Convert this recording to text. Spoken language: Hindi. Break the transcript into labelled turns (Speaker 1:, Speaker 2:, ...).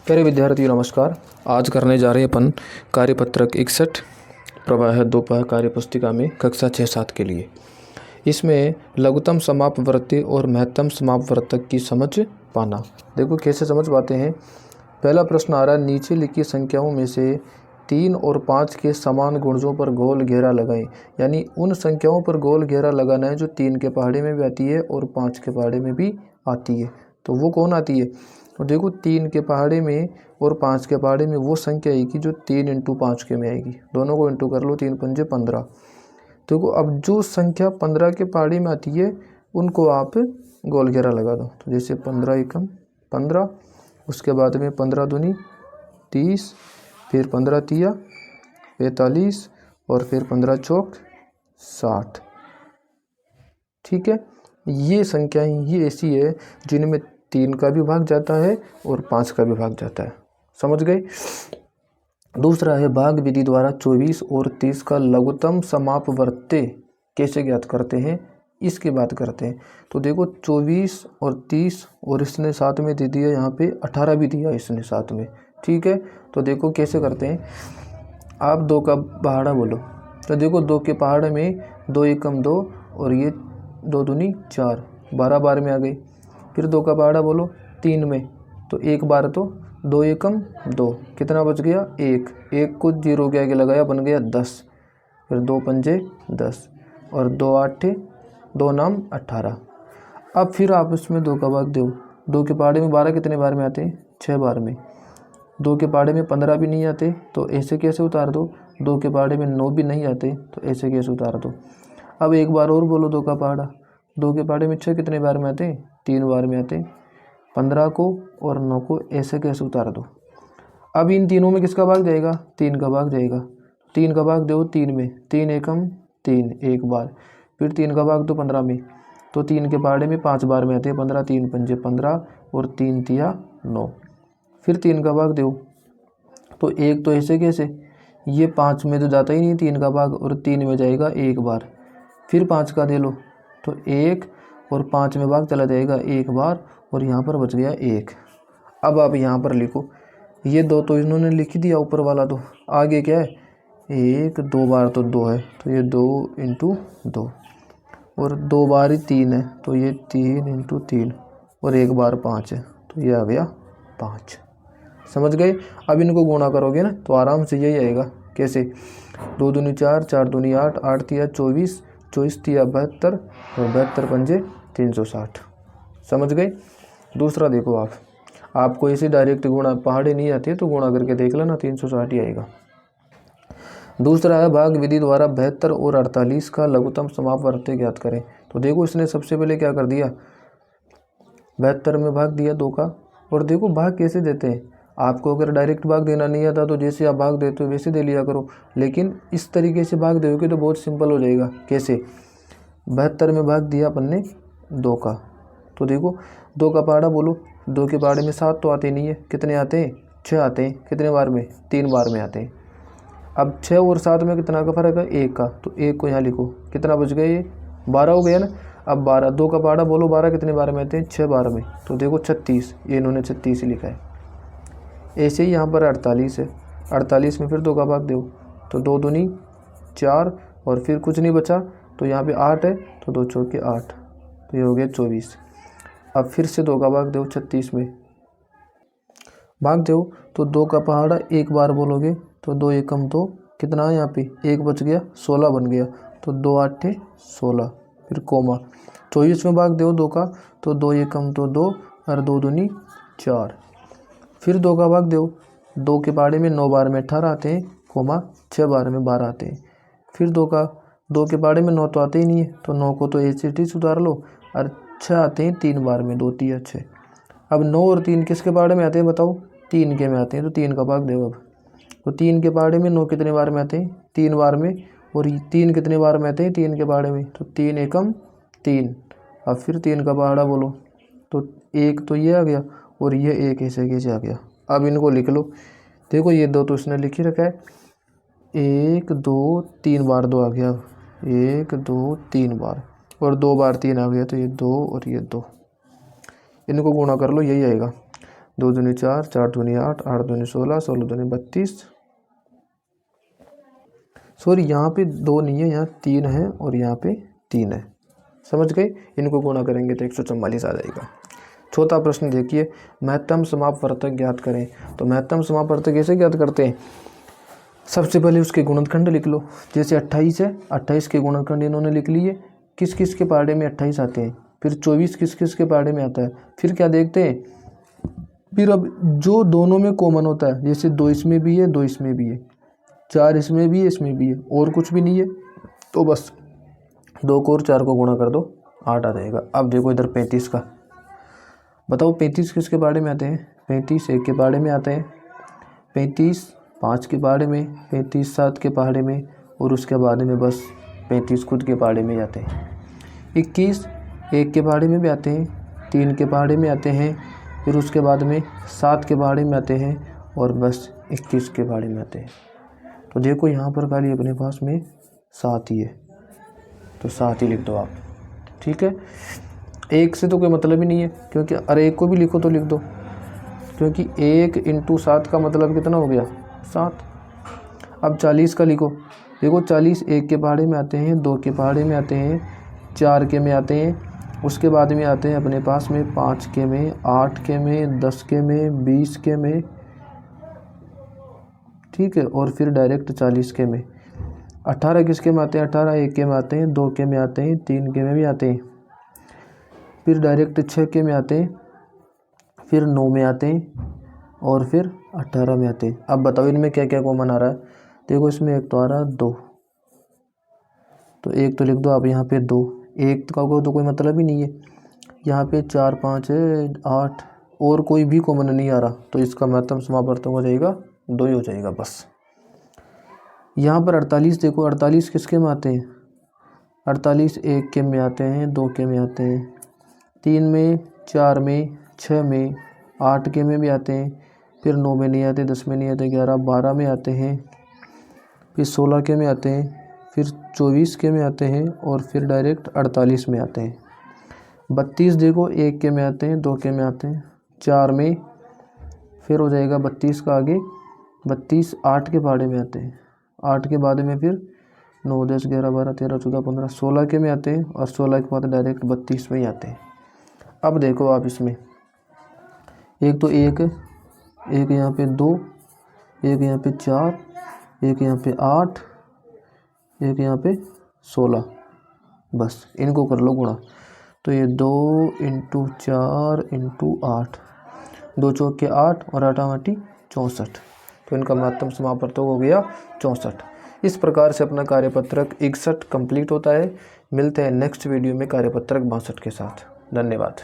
Speaker 1: प्यारे विद्यार्थी नमस्कार। आज करने जा रहे हैं अपन कार्यपत्रक 61 प्रवाह दोपहर कार्य पुस्तिका में कक्षा 6-7 के लिए। इसमें लघुत्तम समापवर्ती और महत्तम समापवर्तक की समझ पाना। देखो कैसे समझ पाते हैं। पहला प्रश्न आ रहा है, नीचे लिखी संख्याओं में से 3 और 5 के समान गुणजों पर गोल घेरा लगाएं। यानी उन संख्याओं पर गोल घेरा लगाना है जो 3 के पहाड़े में भी आती है और 5 के पहाड़े में भी आती है। तो वो कौन आती है? तो देखो 3 के पहाड़े में और 5 के पहाड़े में वो संख्या आएगी जो 3 × 5 के में आएगी। दोनों को इंटू कर लो, 3 × 5 = 15। देखो अब जो संख्या 15 के पहाड़े में आती है उनको आप गोल घेरा लगा दो। तो जैसे 15 × 15, उसके बाद में 15 दूनी 30, फिर 15 तिया 45 और फिर 15 चौक 60। ठीक है, ये संख्याएं ये ऐसी है जिनमें 3 का भी भाग जाता है और 5 का भी भाग जाता है। समझ गए। दूसरा है, भाग विधि द्वारा 24 और 30 का लघुत्तम समापवर्त्य कैसे ज्ञात करते हैं, इसकी बात करते हैं। तो देखो 24 और 30 और इसने साथ में दे दिया, यहाँ पे 18 भी दिया इसने साथ में। ठीक है, तो देखो कैसे करते हैं। आप 2 का पहाड़ा बोलो। तो देखो 2 के पहाड़े में 2 × 2 और ये 2 दूनी 4, 12 बार में आ गई। फिर 2 का पहाड़ा बोलो 3 में, तो 1 बार तो 2 × 2 कितना बच गया 1। 1 को 0 के आगे लगाया बन गया 10। फिर 2 पंजे 10 और 2 8 2 नाम 18। अब फिर आप इसमें 2 का भाग दो। 2 के पहाड़े में 12 कितने बार में आते हैं? 6 बार में। 2 के पहाड़े में 15 भी नहीं आते तो ऐसे कैसे उतार दो। 2 के पहाड़े में 9 भी नहीं आते तो ऐसे कैसे उतार दो। अब एक बार और बोलो 2 का पहाड़ा। 2 के पहाड़े में 6 कितने बार में आते हैं? 3 बार में आते हैं। 15 को और 9 को ऐसे कैसे उतार दो। अब इन तीनों में किसका भाग जाएगा? 3 का भाग जाएगा। 3 का भाग दो 3 में, 3 × 3 1 बार। फिर 3 का भाग दो 15 में, तो 3 के पहाड़े में 5 बार में आते हैं। 15 3 पंजे 15 और 3 तिया 9। फिर 3 का भाग दो, तो 1 तो ऐसे कैसे, ये 5 में तो जाता ही नहीं 3 का भाग और 3 में जाएगा 1 बार। फिर 5 का दे लो, तो 1 और 5 में भाग चला जाएगा 1 बार और यहाँ पर बच गया 1। अब आप यहाँ पर लिखो, ये 2 तो इन्होंने लिख दिया ऊपर वाला, तो आगे क्या है 1 2 बार तो 2 है, तो ये 2 × 2 और 2 बार ही 3 है, तो ये 3 × 3 और 1 बार 5 है, तो ये आ गया 5। समझ गए। अब इनको गुणा करोगे ना तो आराम से यही आएगा। कैसे? 2 दूनी 4 4 दूनी 8 8 तिया 24 24 तिया 72 और 72 पंजे 360। समझ गए। दूसरा देखो, आपको ऐसे डायरेक्ट गुणा पहाड़े नहीं आते तो गुणा करके देख लेना, 360 ही आएगा। दूसरा है, भाग विधि द्वारा 72 और 48 का लघुत्तम समापवर्त्य ज्ञात करें। तो देखो इसने सबसे पहले क्या कर दिया, 72 में भाग दिया 2 का। और देखो भाग कैसे देते हैं, आपको अगर डायरेक्ट भाग देना नहीं आता तो जैसे आप भाग देते हो वैसे दे लिया करो, लेकिन इस तरीके से भाग दोगे तो बहुत सिंपल हो जाएगा। कैसे? 72 में भाग दिया अपन ने 2 का, तो देखो 2 का पहाड़ा बोलो। 2 के पहाड़े में 7 तो आते नहीं है, कितने आते हैं? 6 आते हैं। कितने बार में? 3 बार में आते हैं। अब 6 और 7 में कितना का फर्क है? 1 का, तो 1 को यहाँ लिखो। कितना बच गया? ये 12 हो गया ना। अब 12, 2 का पहाड़ा बोलो 12 कितने बार में आते हैं? 6 बार में, तो देखो 36, ये इन्होंने 36 ही लिखा है। ऐसे ही यहाँ पर 48 है। 48 में फिर 2 का भाग दो, तो 2 दूनी 4 और फिर कुछ नहीं बचा, तो यहाँ पे 8 है, तो 2 चौके 8, तो ये हो गया 24। अब फिर से 2 का भाग दो 36 में भाग दो, तो 2 का पहाड़ा 1 बार बोलोगे, तो 2 × 2 कितना है यहाँ पे 1 बच गया, 16 बन गया, तो 2 8 16, फिर कोमा 24 में भाग दो 2 का, तो 2 × 2 2 और 2 दूनी 4। फिर 2 का भाग दो, 2 के पहाड़े में 9 बार में 18 आते हैं, कोमा 6 बार में 12 आते हैं। फिर 2 के पहाड़े में 9 तो आते ही नहीं है, तो 9 को तो ऐसे ही सुधार लो, और 6 आते हैं 3 बार में, 2 तिया 6। अब 9 और 3 किसके पहाड़े में आते हैं बताओ? 3 के में आते हैं, तो 3 का भाग दो। अब तो 3 के पहाड़े में 9 कितने बार में आते हैं? 3 बार में, और 3 कितने बार में आते हैं 3 के पहाड़े में? तो 3 × 3। अब फिर 3 का पहाड़ा बोलो, तो 1 तो ये आ गया और ये 1 ऐसे कैसे आ गया। अब इनको लिख लो। देखो ये 2 तो इसने लिख ही रखा है, 1 2 3 बार 2 आ गया, 1 2 3 बार, और 2 बार 3 आ गया, तो ये 2 और ये 2। इनको गुणा कर लो, यही आएगा। 2 दूनी 4, 4 दूनी 8, 8 दूनी 16, 16 दूनी 32। सॉरी यहाँ पे 2 नहीं है, यहाँ 3 है और यहाँ पे 3 है। समझ गए? इनको गुणा करेंगे तो 144 आ जाएगा। चौथा प्रश्न देखिए, महत्तम समापवर्तक ज्ञात करें। तो महत्तम समापवर्तक कैसे ज्ञात करते हैं? सबसे पहले उसके गुणनखंड लिख लो। जैसे 28 है, 28 के गुणनखंड इन्होंने लिख लिए। किस किस के पहाड़े में 28 आते हैं, फिर 24 किस किस के पहाड़े में आता है। फिर क्या देखते हैं, फिर अब जो दोनों में कॉमन होता है, जैसे 2 इसमें भी है, 2 इसमें भी है, 4 इसमें भी है, इसमें भी है, और कुछ भी नहीं है, तो बस 2 को और 4 को गुणा कर दो, 8 आ जाएगा। अब देखो इधर 35 का, बताओ 35 किसके पहाड़े में आते हैं? 35 1 के पहाड़े में आते हैं, 35 5 के पहाड़े में, 35 7 के पहाड़े में, और उसके बाद में बस 35 खुद के पहाड़े में आते हैं। 21 1 के पहाड़े में भी आते हैं, 3 के पहाड़े में आते हैं, फिर उसके बाद में 7 के पहाड़े में आते हैं, और बस 21 के पहाड़े में आते हैं। तो देखो यहाँ पर खाली अपने पास में 7 ही है, तो 7 ही लिख दो आप। ठीक है, 1 से तो कोई मतलब ही नहीं है, क्योंकि अरे 1 को भी लिखो तो लिख दो, क्योंकि 1 × 7 का मतलब कितना हो गया? 7। अब 40 का लिखो। देखो 40 1 के पहाड़े में आते हैं, 2 के पहाड़े में आते हैं, 4 के में आते हैं, उसके बाद में आते हैं अपने पास में 5 के में, 8 के में, 10 के में, 20 के में, ठीक है, और फिर डायरेक्ट 40 के में। 18 किसके में आते हैं? 18 1 के में आते हैं, 2 के में आते हैं, 3 के में भी आते हैं, फिर डायरेक्ट 6 के में आते हैं, फिर 9 में आते हैं, और फिर 18 में आते हैं। अब बताओ इनमें क्या क्या कॉमन आ रहा है? देखो इसमें एक तो आ रहा है 2, तो 1 तो लिख दो आप यहाँ पे 2, 1 का तो कोई मतलब ही नहीं है। यहाँ पे 4 5 है, 8, और कोई भी कॉमन नहीं आ रहा, तो इसका महत्तम समापवर्तक हो जाएगा 2 ही हो जाएगा बस। यहाँ पर 48 देखो, 48 किसके में आते हैं? 48 1 के में आते हैं, 2 के में आते हैं, 3 में, 4 में, 6 में, 8 के में भी आते हैं, फिर 9 में नहीं आते, 10 में नहीं आते, 11 12 में आते हैं, फिर 16 के में आते हैं, फिर 24 के में आते हैं, और फिर डायरेक्ट 48 में आते हैं। 32 देखो 1 के में आते हैं, 2 के में आते हैं, 4 में, फिर हो जाएगा 32 का आगे 32 8 के पहाड़े में आते हैं, 8 के बाद में फिर 9 10 11 12 13 14 15 16 के में आते हैं, और 16 के बाद डायरेक्ट 32 में ही आते हैं। अब देखो आप इसमें, एक तो 1 यहाँ पे 2, 1 यहाँ पे 4, 1 यहाँ पे 8, 1 यहाँ पे 16, बस इनको कर लो गुणा। तो ये 2 × 4 × 8, 2 चौक के 8 और 8 8 64, तो इनका महत्तम समापवर्तक हो गया 64। इस प्रकार से अपना कार्यपत्रक 61 कंप्लीट होता है। मिलते हैं नेक्स्ट वीडियो में कार्यपत्रक 62 के साथ। धन्यवाद।